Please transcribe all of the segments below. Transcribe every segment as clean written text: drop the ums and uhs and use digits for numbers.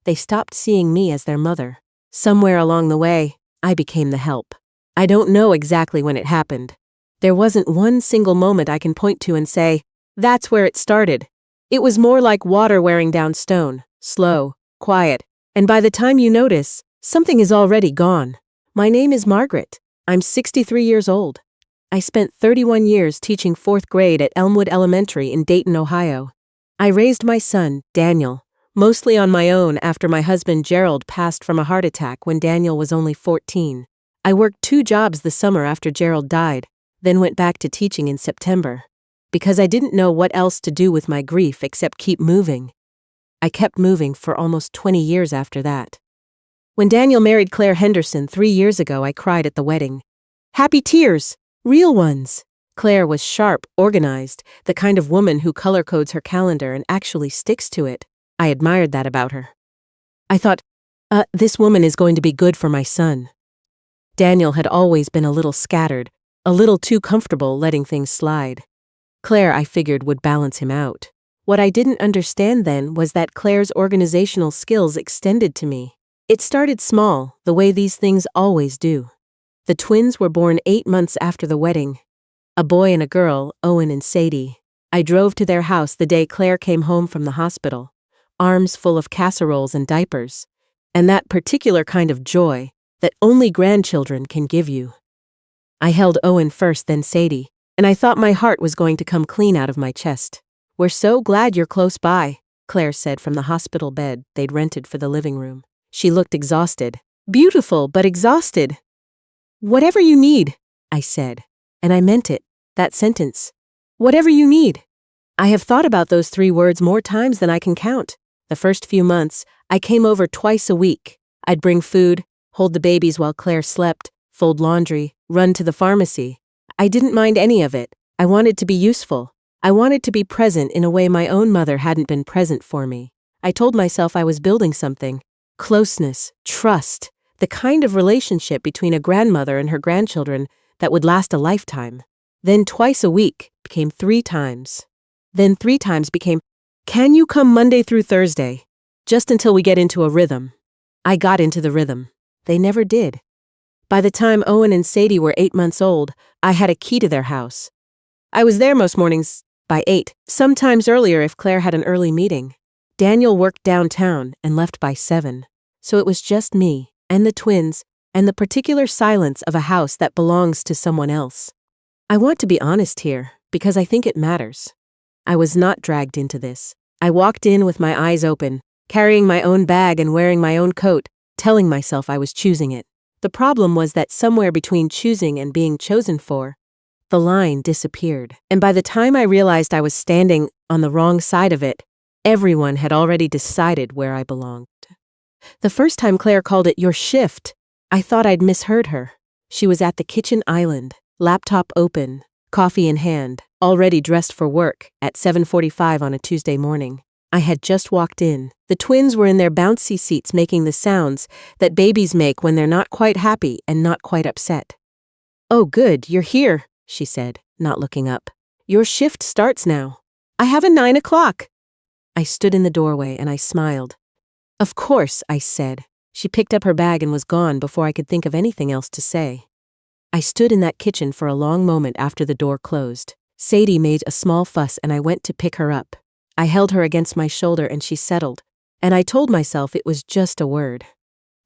They stopped seeing me as their mother. Somewhere along the way, I became the help. I don't know exactly when it happened. There wasn't one single moment I can point to and say, that's where it started. It was more like water wearing down stone, slow, quiet, and by the time you notice, something is already gone. My name is Margaret. I'm 63 years old. I spent 31 years teaching 4th grade at Elmwood Elementary in Dayton, Ohio. I raised my son, Daniel, mostly on my own after my husband Gerald passed from a heart attack when Daniel was only 14. I worked 2 jobs the summer after Gerald died, then went back to teaching in September. Because I didn't know what else to do with my grief except keep moving. I kept moving for almost 20 years after that. When Daniel married Claire Henderson 3 years ago, I cried at the wedding. Happy tears, real ones. Claire was sharp, organized, the kind of woman who color codes her calendar and actually sticks to it. I admired that about her. I thought, this woman is going to be good for my son. Daniel had always been a little scattered, a little too comfortable letting things slide. Claire, I figured, would balance him out. What I didn't understand then was that Claire's organizational skills extended to me. It started small, the way these things always do. The twins were born 8 months after the wedding. A boy and a girl, Owen and Sadie. I drove to their house the day Claire came home from the hospital, arms full of casseroles and diapers, and that particular kind of joy that only grandchildren can give you. I held Owen first, then Sadie, and I thought my heart was going to come clean out of my chest. We're so glad you're close by, Claire said from the hospital bed they'd rented for the living room. She looked exhausted. Beautiful, but exhausted. Whatever you need, I said. And I meant it, that sentence. Whatever you need. I have thought about those 3 words more times than I can count. The first few months, I came over twice a week. I'd bring food, hold the babies while Claire slept, fold laundry, run to the pharmacy. I didn't mind any of it. I wanted to be useful. I wanted to be present in a way my own mother hadn't been present for me. I told myself I was building something. Closeness, trust, the kind of relationship between a grandmother and her grandchildren that would last a lifetime. Then twice a week became 3 times. Then 3 times became, can you come Monday through Thursday? Just until we get into a rhythm. I got into the rhythm. They never did. By the time Owen and Sadie were 8 months old, I had a key to their house. I was there most mornings by 8, sometimes earlier if Claire had an early meeting. Daniel worked downtown and left by 7, so it was just me and the twins and the particular silence of a house that belongs to someone else. I want to be honest here because I think it matters. I was not dragged into this. I walked in with my eyes open, carrying my own bag and wearing my own coat, telling myself I was choosing it. The problem was that somewhere between choosing and being chosen for, the line disappeared. And by the time I realized I was standing on the wrong side of it, everyone had already decided where I belonged. The first time Claire called it your shift, I thought I'd misheard her. She was at the kitchen island, laptop open, coffee in hand, already dressed for work at 7:45 on a Tuesday morning. I had just walked in. The twins were in their bouncy seats making the sounds that babies make when they're not quite happy and not quite upset. Oh good, you're here, she said, not looking up. Your shift starts now. I have a 9 o'clock. I stood in the doorway and I smiled. Of course, I said. She picked up her bag and was gone before I could think of anything else to say. I stood in that kitchen for a long moment after the door closed. Sadie made a small fuss and I went to pick her up. I held her against my shoulder and she settled, and I told myself it was just a word.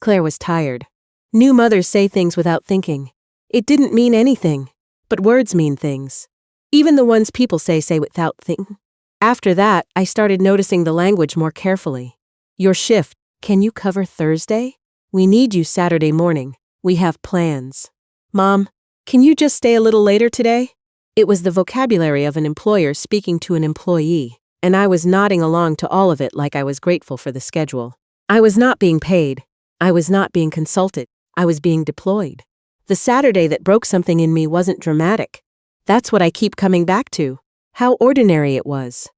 Claire was tired. New mothers say things without thinking. It didn't mean anything, but words mean things. Even the ones people say without thinking. After that, I started noticing the language more carefully. Your shift, can you cover Thursday? We need you Saturday morning. We have plans. Mom, can you just stay a little later today? It was the vocabulary of an employer speaking to an employee, and I was nodding along to all of it like I was grateful for the schedule. I was not being paid. I was not being consulted. I was being deployed. The Saturday that broke something in me wasn't dramatic. That's what I keep coming back to. How ordinary it was.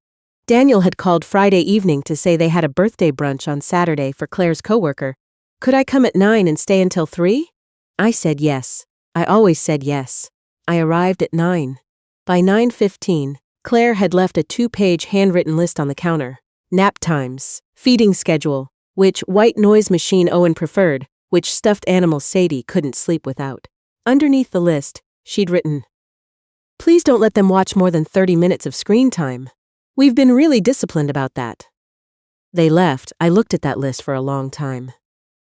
Daniel had called Friday evening to say they had a birthday brunch on Saturday for Claire's coworker. Could I come at 9 and stay until 3? I said yes. I always said yes. I arrived at 9. By 9:15, Claire had left a 2-page handwritten list on the counter. Nap times, feeding schedule, which white noise machine Owen preferred, which stuffed animal Sadie couldn't sleep without. Underneath the list, she'd written, "Please don't let them watch more than 30 minutes of screen time. We've been really disciplined about that." They left. I looked at that list for a long time.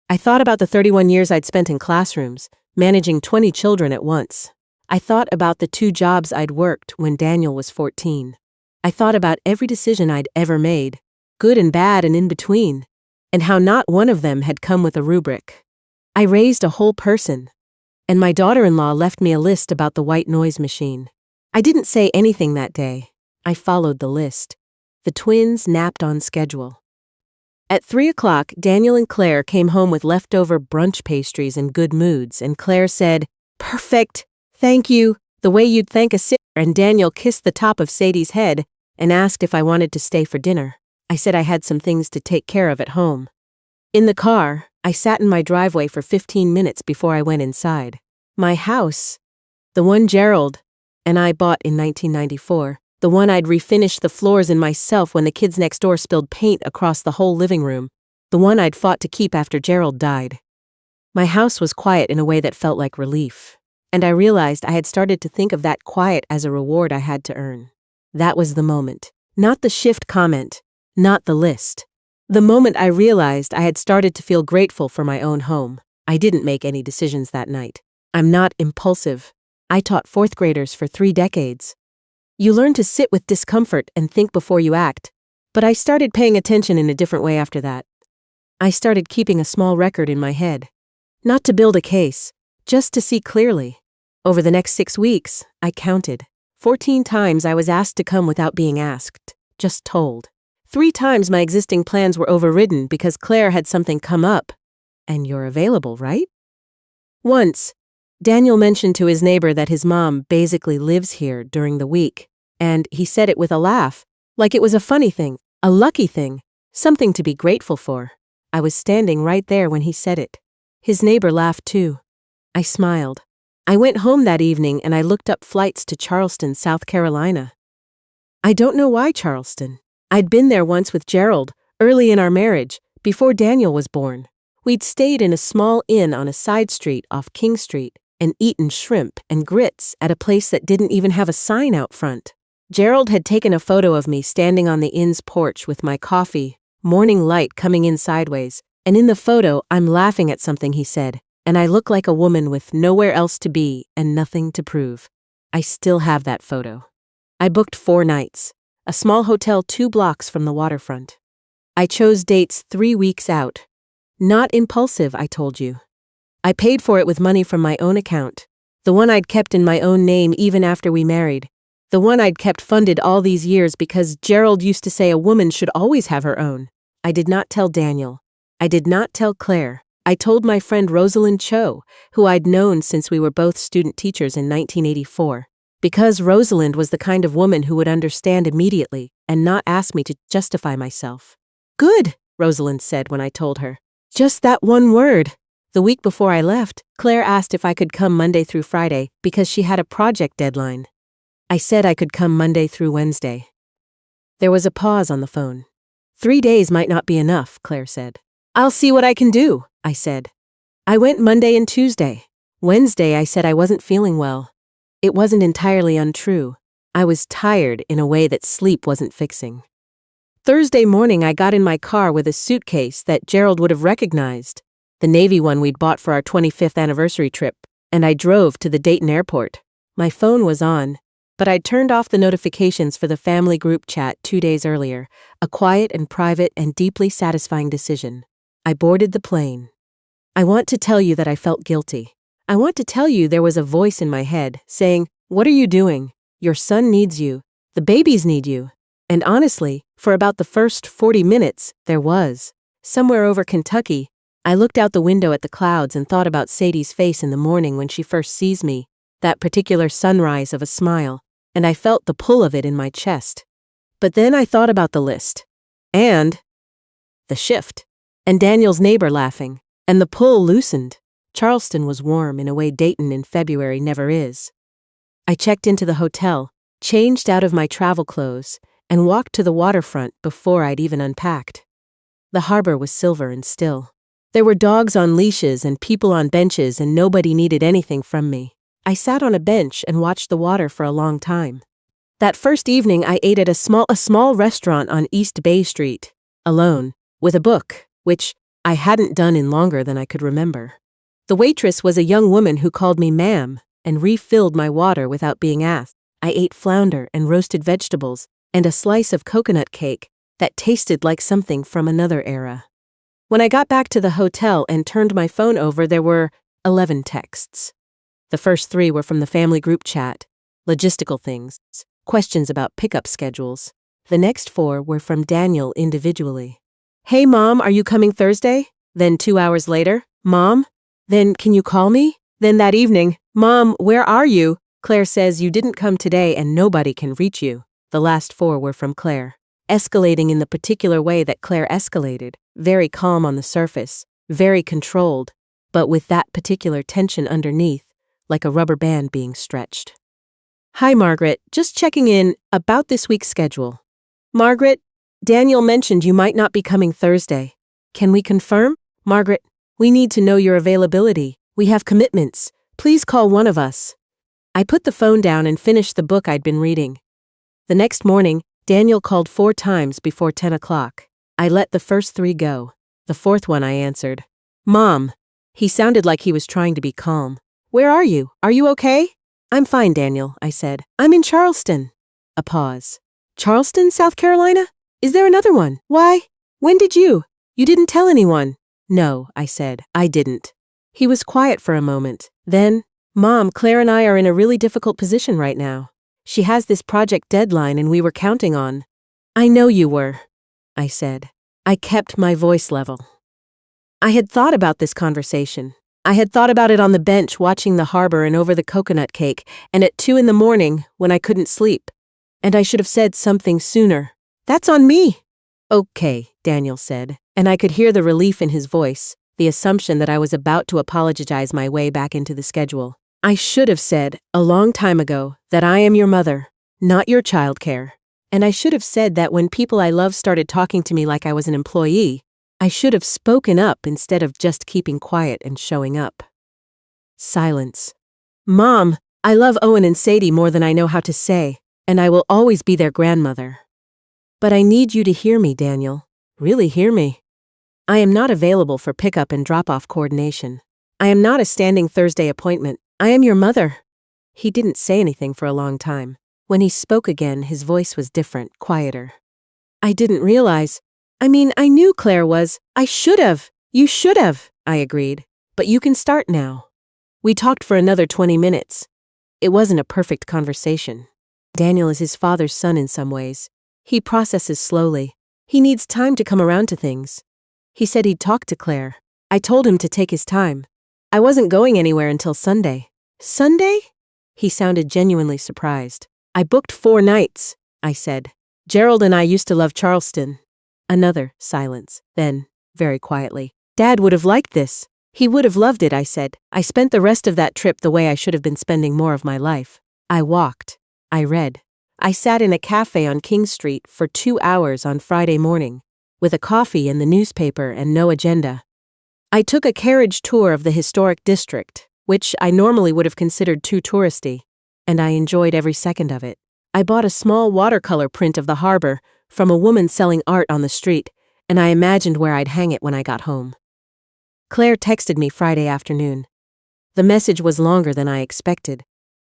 I thought about the 31 years I'd spent in classrooms, managing 20 children at once. I thought about the 2 jobs I'd worked when Daniel was 14. I thought about every decision I'd ever made, good and bad and in between, and how not one of them had come with a rubric. I raised a whole person, and my daughter-in-law left me a list about the white noise machine. I didn't say anything that day. I followed the list. The twins napped on schedule. At 3 o'clock, Daniel and Claire came home with leftover brunch pastries and good moods, and Claire said, "Perfect, thank you, the way you'd thank a sitter," and Daniel kissed the top of Sadie's head and asked if I wanted to stay for dinner. I said I had some things to take care of at home. In the car, I sat in my driveway for 15 minutes before I went inside. My house, the one Gerald and I bought in 1994, the one I'd refinished the floors in myself when the kids next door spilled paint across the whole living room, the one I'd fought to keep after Gerald died. My house was quiet in a way that felt like relief, and I realized I had started to think of that quiet as a reward I had to earn. That was the moment. Not the shift comment, not the list. The moment I realized I had started to feel grateful for my own home. I didn't make any decisions that night. I'm not impulsive. I taught 4th graders for 3 decades. You learn to sit with discomfort and think before you act, but I started paying attention in a different way after that. I started keeping a small record in my head. Not to build a case, just to see clearly. Over the next 6 weeks, I counted. 14 times I was asked to come without being asked, just told. 3 times my existing plans were overridden because Claire had something come up. And you're available, right? Once, Daniel mentioned to his neighbor that his mom basically lives here during the week, and he said it with a laugh, like it was a funny thing, a lucky thing, something to be grateful for. I was standing right there when he said it. His neighbor laughed too. I smiled. I went home that evening and I looked up flights to Charleston, South Carolina. I don't know why Charleston. I'd been there once with Gerald, early in our marriage, before Daniel was born. We'd stayed in a small inn on a side street off King Street and eaten shrimp and grits at a place that didn't even have a sign out front. Gerald had taken a photo of me standing on the inn's porch with my coffee, morning light coming in sideways, and in the photo I'm laughing at something he said, and I look like a woman with nowhere else to be and nothing to prove. I still have that photo. I booked 4 nights, a small hotel 2 blocks from the waterfront. I chose dates 3 weeks out. Not impulsive, I told you. I paid for it with money from my own account, the one I'd kept in my own name even after we married, the one I'd kept funded all these years because Gerald used to say a woman should always have her own. I did not tell Daniel. I did not tell Claire. I told my friend Rosalind Cho, who I'd known since we were both student teachers in 1984, because Rosalind was the kind of woman who would understand immediately and not ask me to justify myself. "Good," Rosalind said when I told her. "Just that one word." The week before I left, Claire asked if I could come Monday through Friday because she had a project deadline. I said I could come Monday through Wednesday. There was a pause on the phone. 3 days might not be enough, Claire said. "I'll see what I can do," I said. I went Monday and Tuesday. Wednesday I said I wasn't feeling well. It wasn't entirely untrue. I was tired in a way that sleep wasn't fixing. Thursday morning I got in my car with a suitcase that Gerald would have recognized, the Navy one we'd bought for our 25th anniversary trip, and I drove to the Dayton airport. My phone was on, but I'd turned off the notifications for the family group chat 2 days earlier, a quiet and private and deeply satisfying decision. I boarded the plane. I want to tell you that I felt guilty. I want to tell you there was a voice in my head saying, "What are you doing? Your son needs you. The babies need you." And honestly, for about the first 40 minutes, there was. Somewhere over Kentucky, I looked out the window at the clouds and thought about Sadie's face in the morning when she first sees me, that particular sunrise of a smile, and I felt the pull of it in my chest. But then I thought about the list. And the shift. And Daniel's neighbor laughing. And the pull loosened. Charleston was warm in a way Dayton in February never is. I checked into the hotel, changed out of my travel clothes, and walked to the waterfront before I'd even unpacked. The harbor was silver and still. There were dogs on leashes and people on benches, and nobody needed anything from me. I sat on a bench and watched the water for a long time. That first evening I ate at a small restaurant on East Bay Street, alone, with a book, which I hadn't done in longer than I could remember. The waitress was a young woman who called me ma'am and refilled my water without being asked. I ate flounder and roasted vegetables and a slice of coconut cake that tasted like something from another era. When I got back to the hotel and turned my phone over, there were 11 texts. The first 3 were from the family group chat, logistical things, questions about pickup schedules. The next 4 were from Daniel individually. Hey Mom, are you coming Thursday? Then 2 hours later, Mom? Then can you call me? Then that evening, Mom, where are you? Claire says you didn't come today and nobody can reach you. The last 4 were from Claire, escalating in the particular way that Claire escalated, very calm on the surface, very controlled, but with that particular tension underneath, like a rubber band being stretched. Hi Margaret, just checking in about this week's schedule. Margaret, Daniel mentioned you might not be coming Thursday. Can we confirm? Margaret, we need to know your availability. We have commitments. Please call one of us. I put the phone down and finished the book I'd been reading. The next morning, Daniel called 4 times before 10 o'clock. I let the first 3 go. The 4th one I answered. Mom. He sounded like he was trying to be calm. Where are you? Are you okay? I'm fine, Daniel, I said. I'm in Charleston. A pause. Charleston, South Carolina? Is there another one? Why? When did you? You didn't tell anyone. No, I said. I didn't. He was quiet for a moment. Then, Mom, Claire and I are in a really difficult position right now. She has this project deadline and we were counting on. I know you were, I said. I kept my voice level. I had thought about this conversation. I had thought about it on the bench watching the harbor and over the coconut cake, and at 2 a.m. when I couldn't sleep. And I should have said something sooner. That's on me. Okay, Daniel said, and I could hear the relief in his voice, the assumption that I was about to apologize my way back into the schedule. I should have said, a long time ago, that I am your mother, not your childcare. And I should have said that when people I love started talking to me like I was an employee, I should have spoken up instead of just keeping quiet and showing up. Silence. Mom, I love Owen and Sadie more than I know how to say, and I will always be their grandmother. But I need you to hear me, Daniel. Really hear me. I am not available for pickup and drop-off coordination. I am not a standing Thursday appointment. I am your mother. He didn't say anything for a long time. When he spoke again, his voice was different, quieter. I didn't realize. I knew Claire was. I should have. You should have, I agreed. But you can start now. We talked for another 20 minutes. It wasn't a perfect conversation. Daniel is his father's son in some ways. He processes slowly. He needs time to come around to things. He said he'd talk to Claire. I told him to take his time. I wasn't going anywhere until Sunday. Sunday? He sounded genuinely surprised. I booked 4 nights, I said. Gerald and I used to love Charleston. Another silence. Then, very quietly, Dad would have liked this. He would have loved it, I said. I spent the rest of that trip the way I should have been spending more of my life. I walked. I read. I sat in a cafe on King Street for 2 hours on Friday morning, with a coffee and the newspaper and no agenda. I took a carriage tour of the historic district, which I normally would have considered too touristy, and I enjoyed every second of it. I bought a small watercolor print of the harbor from a woman selling art on the street, and I imagined where I'd hang it when I got home. Claire texted me Friday afternoon. The message was longer than I expected.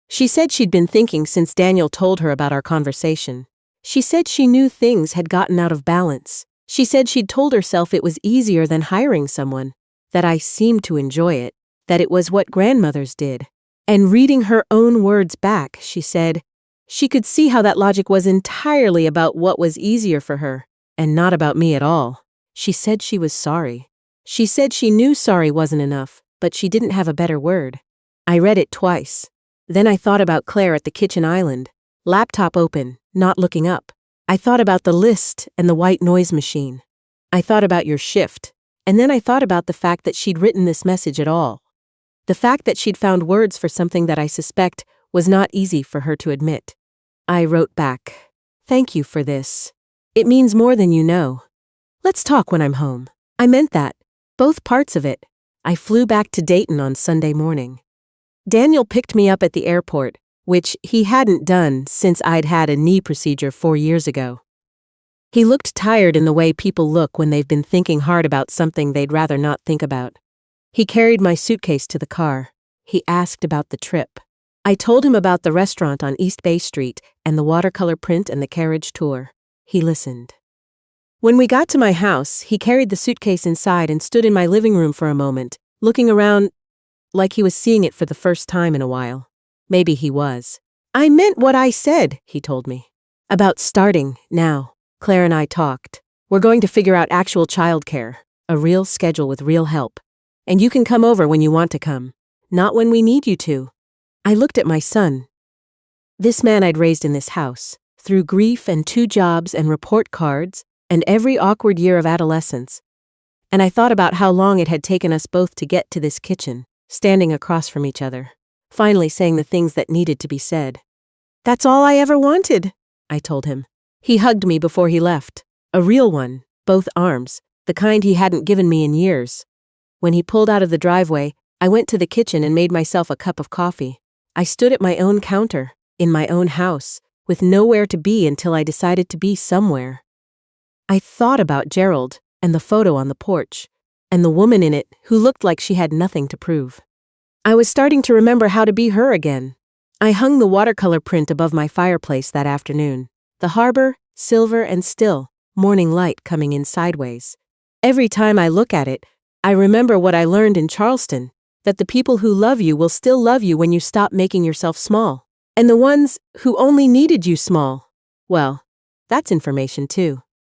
She said she'd been thinking since Daniel told her about our conversation. She said she knew things had gotten out of balance. She said she'd told herself it was easier than hiring someone, that I seemed to enjoy it, that it was what grandmothers did. And reading her own words back, she said, she could see how that logic was entirely about what was easier for her, and not about me at all. She said she was sorry. She said she knew sorry wasn't enough, but she didn't have a better word. I read it twice. Then I thought about Claire at the kitchen island, laptop open, not looking up. I thought about the list and the white noise machine. I thought about your shift, and then I thought about the fact that she'd written this message at all. The fact that she'd found words for something that I suspect was not easy for her to admit. I wrote back, "Thank you for this. It means more than you know." Let's talk when I'm home. I meant that. Both parts of it. I flew back to Dayton on Sunday morning. Daniel picked me up at the airport, which he hadn't done since I'd had a knee procedure 4 years ago. He looked tired in the way people look when they've been thinking hard about something they'd rather not think about. He carried my suitcase to the car. He asked about the trip. I told him about the restaurant on East Bay Street and the watercolor print and the carriage tour. He listened. When we got to my house, he carried the suitcase inside and stood in my living room for a moment, looking around like he was seeing it for the first time in a while. Maybe he was. I meant what I said, he told me. About starting now. Claire and I talked. We're going to figure out actual childcare, a real schedule with real help. And you can come over when you want to come, not when we need you to. I looked at my son. This man I'd raised in this house, through grief and 2 jobs and report cards and every awkward year of adolescence. And I thought about how long it had taken us both to get to this kitchen, standing across from each other, finally saying the things that needed to be said. That's all I ever wanted, I told him. He hugged me before he left, a real one, both arms, the kind he hadn't given me in years. When he pulled out of the driveway, I went to the kitchen and made myself a cup of coffee. I stood at my own counter, in my own house, with nowhere to be until I decided to be somewhere. I thought about Gerald and the photo on the porch, and the woman in it who looked like she had nothing to prove. I was starting to remember how to be her again. I hung the watercolor print above my fireplace that afternoon. The harbor, silver and still, morning light coming in sideways. Every time I look at it, I remember what I learned in Charleston, that the people who love you will still love you when you stop making yourself small. And the ones who only needed you small, well, that's information too.